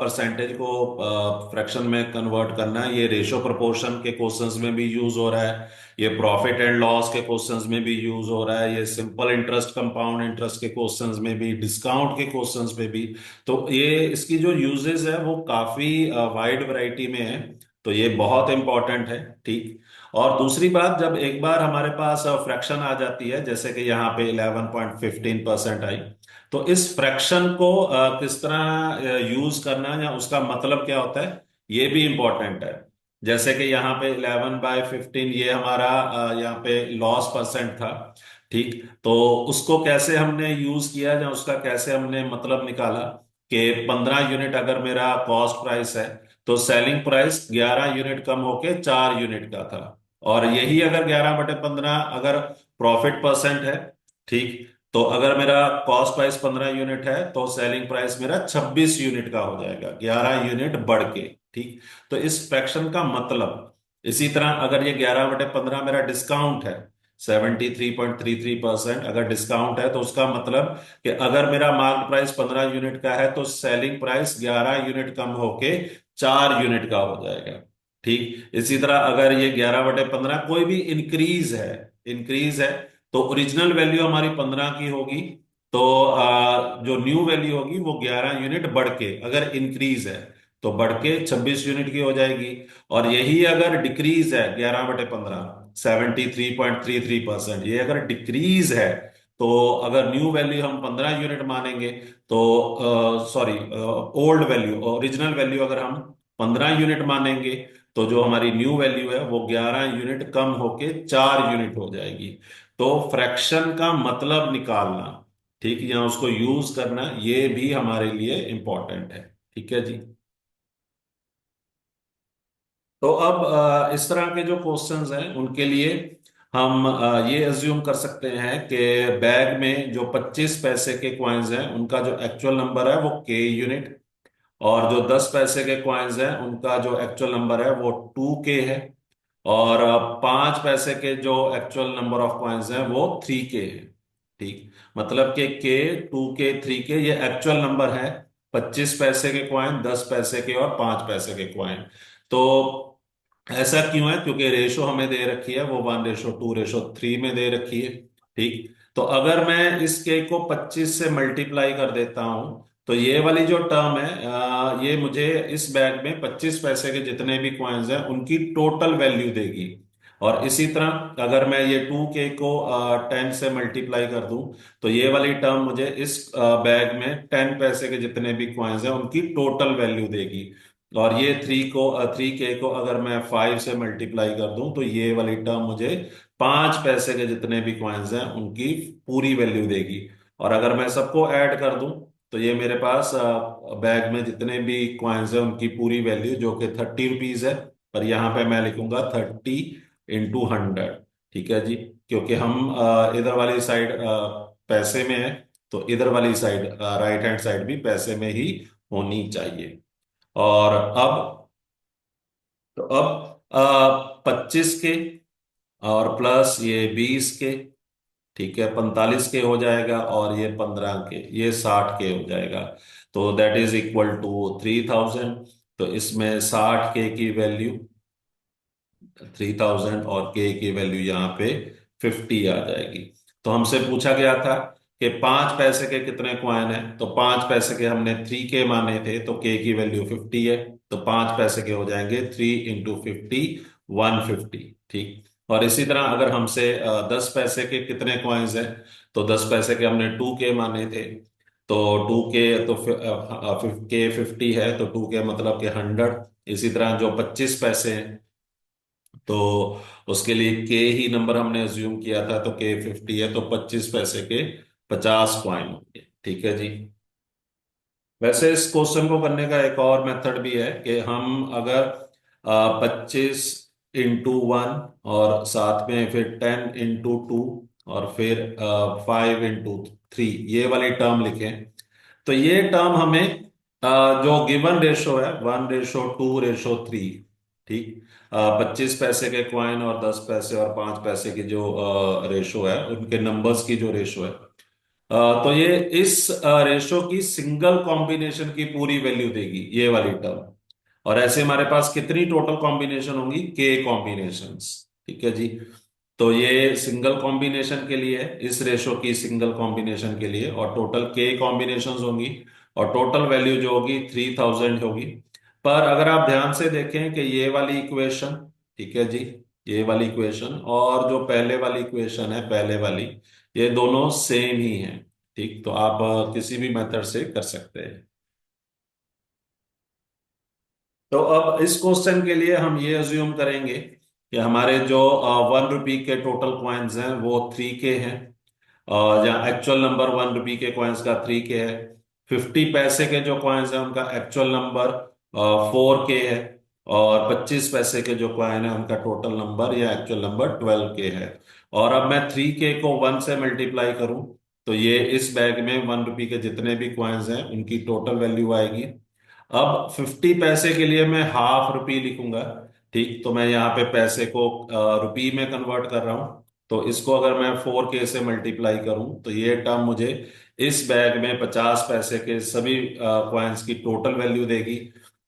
परसेंटेज को फ्रैक्शन में कन्वर्ट करना है, ये रेशो प्रोपोर्शन के क्वेश्चंस में भी यूज हो रहा है, ये प्रॉफिट एंड लॉस के क्वेश्चंस में भी यूज हो रहा है, ये सिंपल इंटरेस्ट कंपाउंड इंटरेस्ट के क्वेश्चंस में भी, डिस्काउंट के क्वेश्चंस में भी। तो ये इसकी जो यूजेस है वो काफी वाइड वैरायटी में है। तो ये बहुत इंपॉर्टेंट है। ठीक। और दूसरी बात, जब एक बार हमारे पास फ्रैक्शन आ जाती है जैसे कि यहाँ पे 11.15% आई, तो इस फ्रैक्शन को किस तरह यूज करना या उसका मतलब क्या होता है ये भी इंपॉर्टेंट है। जैसे कि यहाँ पे 11/15 ये हमारा यहाँ पे लॉस परसेंट था। ठीक, तो उसको कैसे हमने यूज किया या उसका कैसे हमने मतलब निकाला कि 15 यूनिट अगर मेरा कॉस्ट प्राइस है तो सेलिंग प्राइस 11 यूनिट कम होके 4 यूनिट का था। और यही अगर 11/15 अगर प्रॉफिट परसेंट है, ठीक, तो अगर मेरा कॉस्ट प्राइस 15 यूनिट है तो सेलिंग प्राइस मेरा 26 यूनिट का हो जाएगा, 11 यूनिट बढ़ के। ठीक। तो इस फ्रैक्शन का मतलब, इसी तरह अगर ये 11/15 मेरा डिस्काउंट है, 73.33% अगर डिस्काउंट है तो उसका मतलब कि अगर मेरा मार्क प्राइस 15 यूनिट का है तो सेलिंग प्राइस 11 यूनिट कम होके 4 यूनिट का हो जाएगा। ठीक। इसी तरह अगर ये 11/15 कोई भी इंक्रीज है तो ओरिजिनल वैल्यू हमारी 15 की होगी, तो जो न्यू वैल्यू होगी वो 11 यूनिट बढ़ के, अगर इंक्रीज है तो बढ़ के 26 यूनिट की हो जाएगी। और यही अगर डिक्रीज है, 11/15, 73.33%, ये अगर डिक्रीज है, तो अगर न्यू वैल्यू हम 15 यूनिट मानेंगे, तो sorry, old value, original value अगर हम 15 यूनिट मानेंगे, तो जो हमारी न्यू वैल्यू है वो 11 यूनिट कम होके 4 यूनिट हो जाएगी। तो फ्रैक्शन का मतलब निकालना, ठीक, या उसको यूज करना, ये भी हमारे लिए इंपॉर्टेंट है। ठीक है जी। तो अब इस तरह के जो क्वेश्चंस हैं उनके लिए हम ये अज्यूम कर सकते हैं कि बैग में जो 25 पैसे के कॉइन्स हैं उनका जो एक्चुअल नंबर है वो के यूनिट, और जो 10 पैसे के कॉइन्स हैं उनका जो एक्चुअल नंबर है वो 2K है, और 5 पैसे के जो एक्चुअल नंबर ऑफ कॉइन्स हैं वो 3K है। ठीक, मतलब के 2K 3K ये एक्चुअल नंबर है। 25 पैसे के कॉइन, 10 पैसे के और 5 पैसे के कॉइन। तो ऐसा क्यों है? क्योंकि रेशो हमें दे रखी है वो 1:2:3 में दे रखी है। ठीक, तो अगर मैं इस के को 25 से मल्टीप्लाई कर देता हूं, तो ये वाली जो टर्म है, ये मुझे इस बैग में 25 पैसे के जितने भी कॉइन्स हैं उनकी टोटल वैल्यू देगी। और इसी तरह अगर मैं ये 2K को 10 से मल्टीप्लाई कर दूं, तो ये वाली टर्म मुझे इस बैग में 10 पैसे के जितने भी कॉइन्स हैं उनकी टोटल वैल्यू देगी। और ये 3K को अगर मैं 5 से मल्टीप्लाई कर दूं, तो ये वाली टर्म मुझे 5 पैसे के जितने भी कॉइन्स हैं उनकी पूरी वैल्यू देगी। और अगर मैं सबको ऐड कर दूं, तो ये मेरे पास बैग में जितने भी कॉइन्स हैं उनकी पूरी वैल्यू, जो कि 30 रुपीज है, पर यहाँ पे मैं लिखूंगा 30 × 100। ठीक है जी, क्योंकि हम इधर वाली साइड पैसे में है, तो इधर वाली साइड, राइट हैंड साइड भी पैसे में ही होनी चाहिए। और अब, तो अब 25 के और प्लस ये 20 के, ठीक है, 45 के हो जाएगा, और ये 15 के, ये 60 के हो जाएगा। तो दैट इज इक्वल टू 3000। तो इसमें 60K की वैल्यू 3000, और के की वैल्यू यहाँ पे 50 आ जाएगी। तो हमसे पूछा गया था कि 5 पैसे के कितने कॉइन है, तो 5 पैसे के हमने 3K माने थे, तो के की वैल्यू 50 है। तो 5 पैसे के हो जाएंगे 3 × 50, 150। ठीक, और इसी तरह अगर हमसे 10 पैसे के कितने कॉइन्स हैं, तो 10 पैसे के हमने 2K माने थे, तो 2K, तो के 50 है, तो 2K मतलब कि 100। इसी तरह जो 25 पैसे हैं, तो उसके लिए के ही नंबर हमने अज्यूम किया था, तो के 50 है, तो 25 पैसे के 50 कॉइन होंगे। ठीक है जी। वैसे इस क्वेश्चन को करने का एक और मेथड भी है कि हम अगर 25 × 1, और साथ में फिर 10 × 2, और फिर 5 × 3, ये वाली टर्म लिखें, तो ये टर्म हमें जो गिवन रेशो है 1:2:3, ठीक, 25 पैसे के क्वाइन और 10 पैसे और 5 पैसे की जो रेशो है, उनके नंबर्स की जो रेशो है, तो ये इस रेशो की सिंगल कॉम्बिनेशन की पूरी वैल्यू देगी, ये वाली टर्म। और ऐसे हमारे पास कितनी टोटल कॉम्बिनेशन होंगी? के कॉम्बिनेशंस। ठीक है जी। तो ये सिंगल कॉम्बिनेशन के लिए है, इस रेशो की सिंगल कॉम्बिनेशन के लिए, और टोटल के कॉम्बिनेशंस होंगी, और टोटल वैल्यू जो होगी 3000 होगी। पर अगर आप ध्यान से देखें कि ये वाली इक्वेशन, ठीक है जी, ये वाली इक्वेशन और जो पहले वाली इक्वेशन है, पहले वाली, ये दोनों सेम ही हैं। ठीक, तो आप किसी भी मेथड से कर सकते हैं। तो अब इस क्वेश्चन के लिए हम ये अज्यूम करेंगे कि हमारे जो 1 रुपी के टोटल कॉइन्स हैं वो 3K हैं, और या एक्चुअल नंबर 1 रुपी के कॉइन्स का 3K है। 50 पैसे के जो कॉइन्स हैं उनका एक्चुअल नंबर 4K है, और 25 पैसे के जो कॉइन है उनका टोटल नंबर या एक्चुअल नंबर 12K है। और अब मैं 3K को 1 से मल्टीप्लाई करूं, तो ये इस बैग में 1 रुपी के जितने भी कॉइन्स हैं उनकी टोटल वैल्यू आएगी। अब 50 पैसे के लिए मैं हाफ रुपी लिखूंगा। ठीक, तो मैं यहाँ पे पैसे को रुपी में कन्वर्ट कर रहा हूँ। तो इसको अगर मैं 4K से मल्टीप्लाई करूं, तो ये टर्म मुझे इस बैग में 50 पैसे के सभी कॉइन्स की टोटल वैल्यू देगी।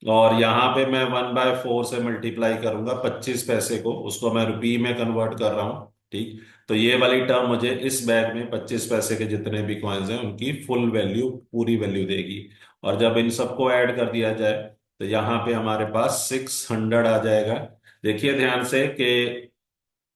और यहाँ पे मैं 1/4 से मल्टीप्लाई करूंगा 25 पैसे को, उसको मैं रुपी में कन्वर्ट कर रहा हूँ। ठीक। तो ये वाली टर्म मुझे इस बैग में 25 पैसे के जितने भी कॉइन्स हैं उनकी फुल वैल्यू, पूरी वैल्यू देगी। और जब इन सबको ऐड कर दिया जाए तो यहाँ पे हमारे पास 600 आ जाएगा। देखिए ध्यान से कि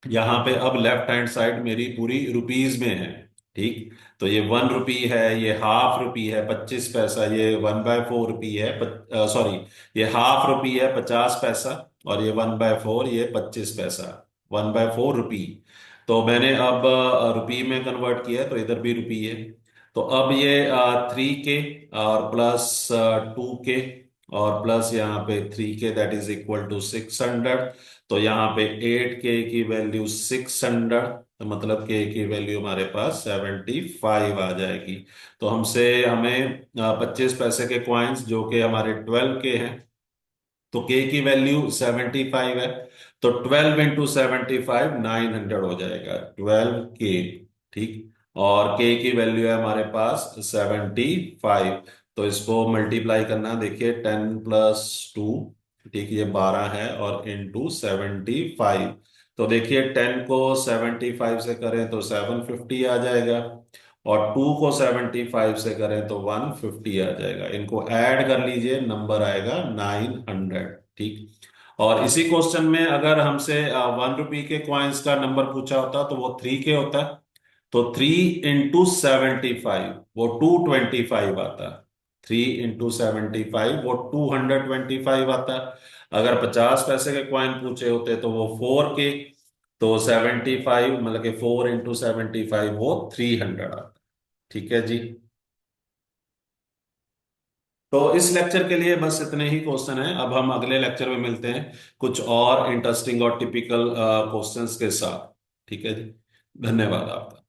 यहाँ पे अब लेफ्ट हैंड साइड मेरी पूरी रुपीज में है। ठीक। तो ये 1 रुपी है, ये हाफ रुपी है 25 पैसा, ये 1/4 रुपी है, सॉरी, ये हाफ रुपी है 50 पैसा, और ये 1/4 ये 25 पैसा, 1/4 रुपी। तो मैंने अब रुपी में कन्वर्ट किया है, तो इधर भी रुपी है। तो अब ये 3 के और प्लस 2 के और प्लस यहाँ पे 3 के, दैट इज इक्वल टू 600। तो यहाँ पे 8 के की वैल्यू 600, तो मतलब के की वैल्यू हमारे पास 75 आ जाएगी। तो हमें 25 पैसे के कॉइन्स जो कि हमारे 12 के हैं, तो के की वैल्यू 75 है। तो 12 × 75 900 हो जाएगा, 12 के। ठीक। और के की वैल्यू है हमारे पास 75। तो इसको मल्टीप्लाई करना, देखिए 10 + 2, ठीक, ये 12 है, और इंटू 75। तो देखिए 10 को 75 से करें तो 750 आ जाएगा, और 2 को 75 से करें तो 150 आ जाएगा। इनको ऐड कर लीजिए, नंबर आएगा 900। ठीक। और इसी क्वेश्चन में अगर हमसे 1 रुपी के कॉइन्स का नंबर पूछा होता तो वो 3 के होता। तो 3 × 75 वो 225 आता। 3 × 75 वो 225 आता। अगर 50 पैसे के कॉइन पूछे होते तो वो 4 के, तो 75 मतलब कि 4 × 75 वो 300 आता। ठीक है जी। तो इस लेक्चर के लिए बस इतने ही क्वेश्चन हैं। अब हम अगले लेक्चर में मिलते हैं कुछ और इंटरेस्टिंग और टिपिकल क्वेश्चंस के साथ। ठीक है जी। धन्यवाद आपका।